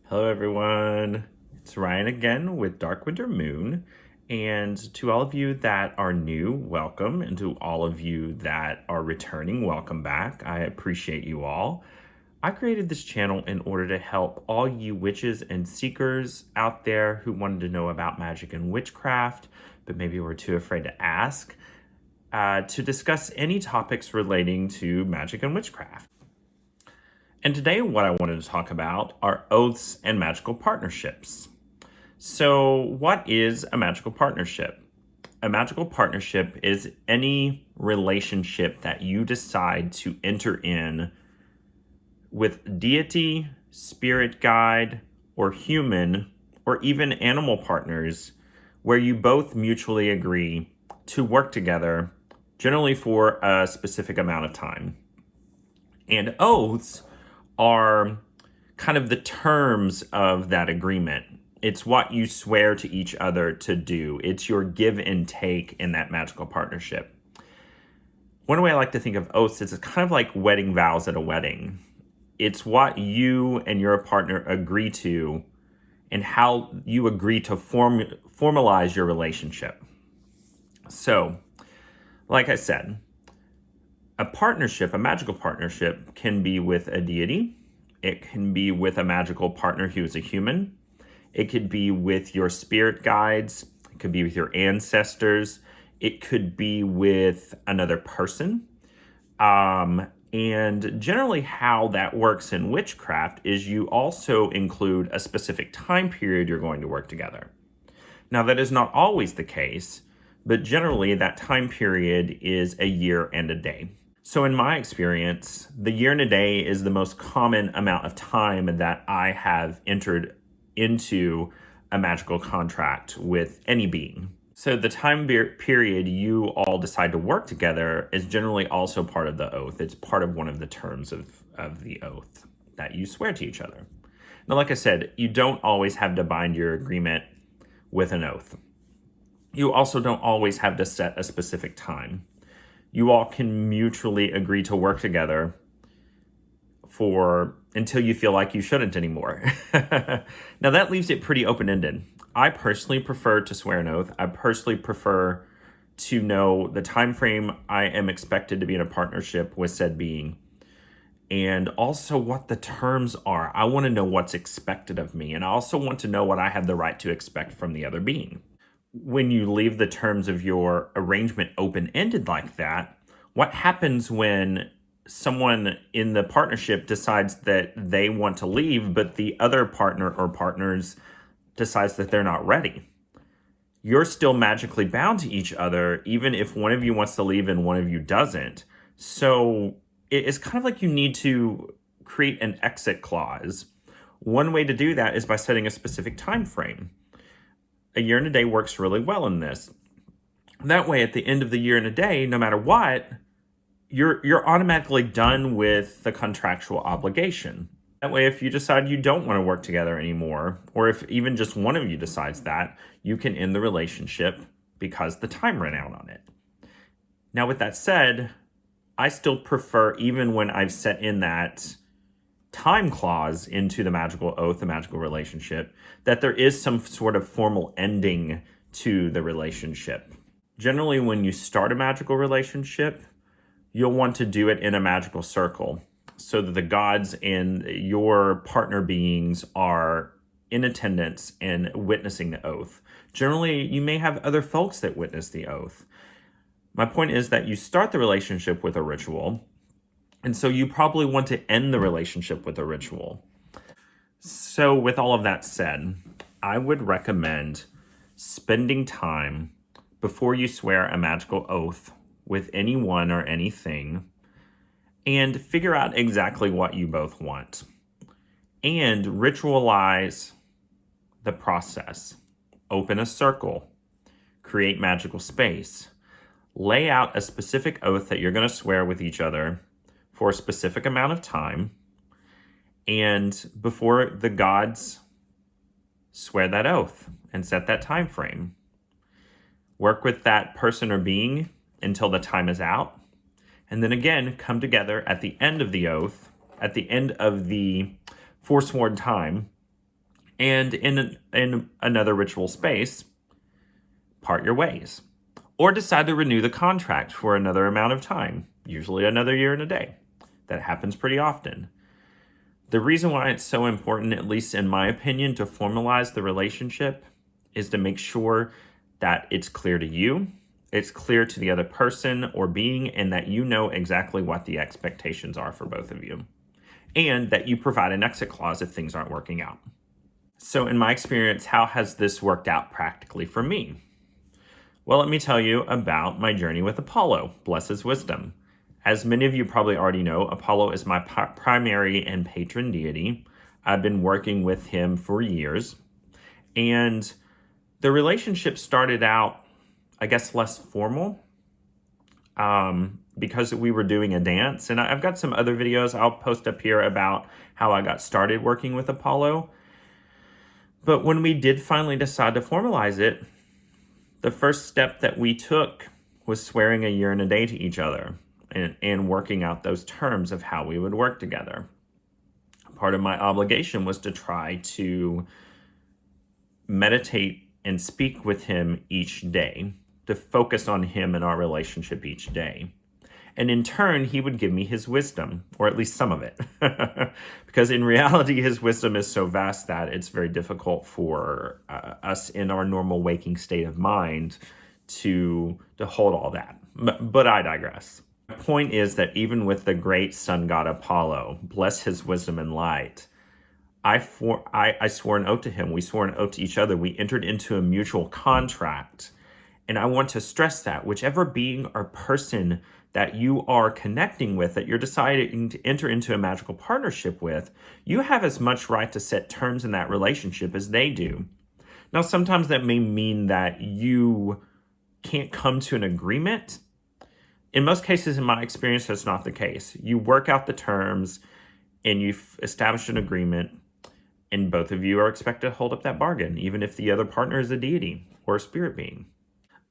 Hello everyone, it's Ryan again with Dark Winter Moon, and to all of you that are new, welcome, and to all of you that are returning, welcome back. I appreciate you all. I created this channel in order to help all you witches and seekers out there who wanted to know about magic and witchcraft, but maybe were too afraid to ask, to discuss any topics relating to magic and witchcraft. And today what I wanted to talk about are oaths and magical partnerships. So what is a magical partnership? A magical partnership is any relationship that you decide to enter in with deity, spirit guide, or human, or even animal partners, where you both mutually agree to work together, generally for a specific amount of time. And oaths are kind of the terms of that agreement. It's what you swear to each other to do. It's your give and take in that magical partnership. One way I like to think of oaths is it's kind of like wedding vows at a wedding. It's what you and your partner agree to and how you agree to formalize your relationship. So, like I said, a partnership, a magical partnership, can be with a deity. It can be with a magical partner who is a human. It could be with your spirit guides. It could be with your ancestors. It could be with another person. And generally how that works in witchcraft is you also include a specific time period you're going to work together. Now, that is not always the case, but generally that time period is a year and a day. So in my experience, the year and a day is the most common amount of time that I have entered into a magical contract with any being. So the time period you all decide to work together is generally also part of the oath. It's part of one of the terms of the oath that you swear to each other. Now, like I said, you don't always have to bind your agreement with an oath. You also don't always have to set a specific time. You all can mutually agree to work together until you feel like you shouldn't anymore. Now that leaves it pretty open-ended. I personally prefer to swear an oath. I personally prefer to know the time frame I am expected to be in a partnership with said being, and also what the terms are. I want to know what's expected of me, and I also want to know what I have the right to expect from the other being. When you leave the terms of your arrangement open-ended like that, what happens when someone in the partnership decides that they want to leave, but the other partner or partners decides that they're not ready? You're still magically bound to each other, even if one of you wants to leave and one of you doesn't. So it's kind of like you need to create an exit clause. One way to do that is by setting a specific time frame. A year and a day works really well in this. That way, at the end of the year and a day, no matter what, you're automatically done with the contractual obligation. That way, if you decide you don't want to work together anymore, or if even just one of you decides that, you can end the relationship because the time ran out on it. Now, with that said, I still prefer, even when I've set in that time clause into the magical oath, the magical relationship, that there is some sort of formal ending to the relationship. Generally, when you start a magical relationship, you'll want to do it in a magical circle so that the gods and your partner beings are in attendance and witnessing the oath. Generally, you may have other folks that witness the oath. My point is that you start the relationship with a ritual, and so you probably want to end the relationship with a ritual. So with all of that said, I would recommend spending time before you swear a magical oath with anyone or anything and figure out exactly what you both want. And ritualize the process. Open a circle. Create magical space. Lay out a specific oath that you're going to swear with each other for a specific amount of time, and before the gods, swear that oath and set that time frame. Work with that person or being until the time is out, and then again come together at the end of the oath, at the end of the forsworn time, And in another ritual space, part your ways. Or decide to renew the contract for another amount of time, usually another year and a day. That happens pretty often. The reason why it's so important, at least in my opinion, to formalize the relationship is to make sure that it's clear to you, it's clear to the other person or being, and that you know exactly what the expectations are for both of you. And that you provide an exit clause if things aren't working out. So in my experience, how has this worked out practically for me? Well, let me tell you about my journey with Apollo, bless his wisdom. As many of you probably already know, Apollo is my primary and patron deity. I've been working with him for years. And the relationship started out, I guess, less formal because we were doing a dance. And I've got some other videos I'll post up here about how I got started working with Apollo. But when we did finally decide to formalize it, the first step that we took was swearing a year and a day to each other and working out those terms of how we would work together. Part of my obligation was to try to meditate and speak with him each day, to focus on him and our relationship each day. And in turn, he would give me his wisdom, or at least some of it. Because in reality, his wisdom is so vast that it's very difficult for us in our normal waking state of mind to hold all that. But I digress. My point is that even with the great sun god Apollo, bless his wisdom and light, I swore an oath to him. We swore an oath to each other. We entered into a mutual contract. And I want to stress that whichever being or person that you are connecting with, that you're deciding to enter into a magical partnership with, you have as much right to set terms in that relationship as they do. Now, sometimes that may mean that you can't come to an agreement. In most cases, in my experience, that's not the case. You work out the terms and you've established an agreement, and both of you are expected to hold up that bargain, even if the other partner is a deity or a spirit being.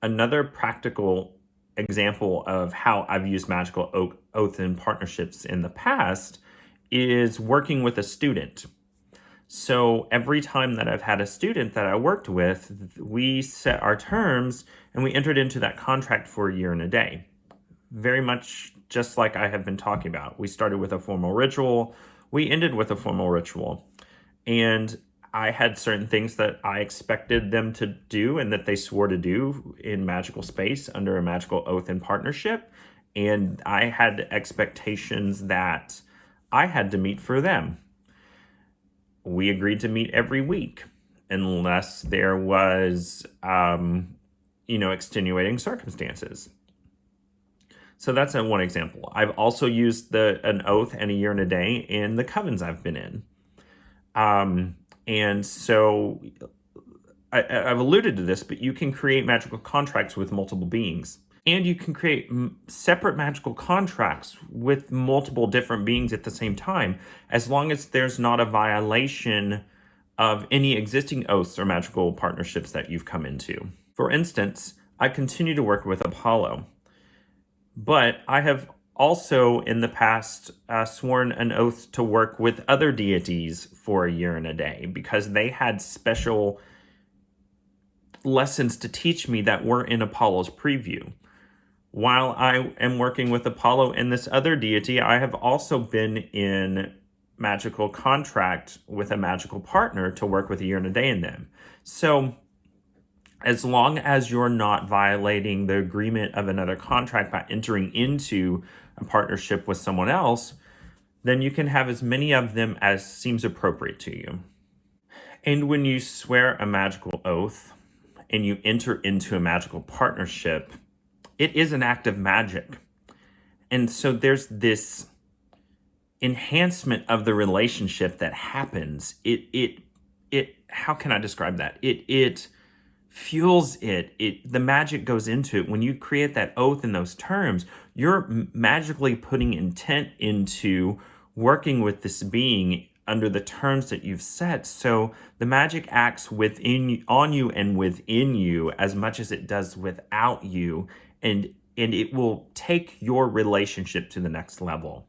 Another practical example of how I've used magical oath in partnerships in the past is working with a student. So every time that I've had a student that I worked with, we set our terms and we entered into that contract for a year and a day. Very much just like I have been talking about. We started with a formal ritual, we ended with a formal ritual. And I had certain things that I expected them to do and that they swore to do in magical space under a magical oath in partnership. And I had expectations that I had to meet for them. We agreed to meet every week unless there was, extenuating circumstances. So that's one example. I've also used an oath and a year and a day in the covens I've been in. And so I've alluded to this, but you can create magical contracts with multiple beings. And you can create separate magical contracts with multiple different beings at the same time, as long as there's not a violation of any existing oaths or magical partnerships that you've come into. For instance, I continue to work with Apollo, but I have also in the past sworn an oath to work with other deities for a year and a day because they had special lessons to teach me that were in Apollo's preview. While I am working with Apollo and this other deity, I have also been in magical contract with a magical partner to work with a year and a day in them. So as long as you're not violating the agreement of another contract by entering into a partnership with someone else, then you can have as many of them as seems appropriate to you. And when you swear a magical oath and you enter into a magical partnership, it is an act of magic. And so there's this enhancement of the relationship that happens. It how can I describe that? It fuels it. The magic goes into it. When you create that oath in those terms, you're magically putting intent into working with this being under the terms that you've set. So the magic acts on you and within you as much as it does without you, and it will take your relationship to the next level.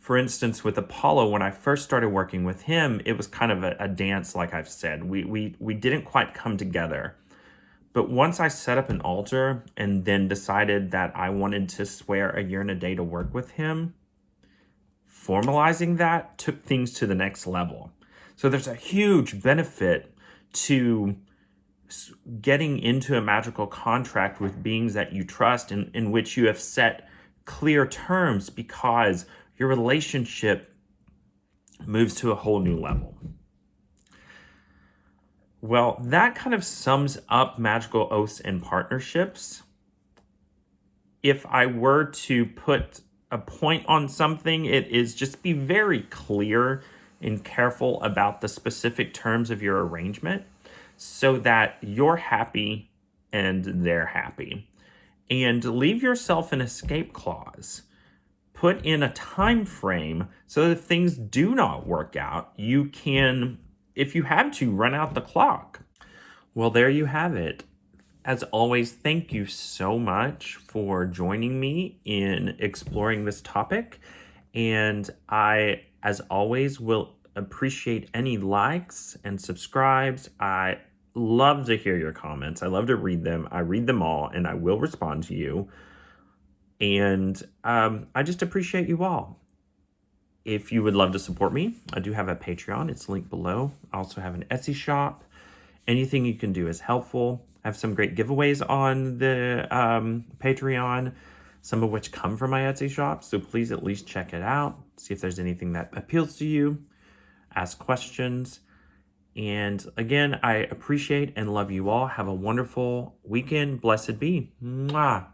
For instance, with Apollo, when I first started working with him, it was kind of a dance, like I've said. We didn't quite come together. But once I set up an altar and then decided that I wanted to swear a year and a day to work with him, formalizing that took things to the next level. So there's a huge benefit to getting into a magical contract with beings that you trust, in which you have set clear terms, because your relationship moves to a whole new level. Well, that kind of sums up magical oaths and partnerships. If I were to put a point on something, it is just be very clear and careful about the specific terms of your arrangement so that you're happy and they're happy. And leave yourself an escape clause. Put in a time frame so that if things do not work out, you can, if you have to, run out the clock. Well, there you have it. As always, thank you so much for joining me in exploring this topic. And I, as always, will appreciate any likes and subscribes. I love to hear your comments. I love to read them. I read them all, and I will respond to you. And I just appreciate you all. If you would love to support me, I do have a Patreon. It's linked below. I also have an Etsy shop. Anything you can do is helpful. I have some great giveaways on the Patreon, some of which come from my Etsy shop. So please at least check it out. See if there's anything that appeals to you. Ask questions. And again, I appreciate and love you all. Have a wonderful weekend. Blessed be. Mwah.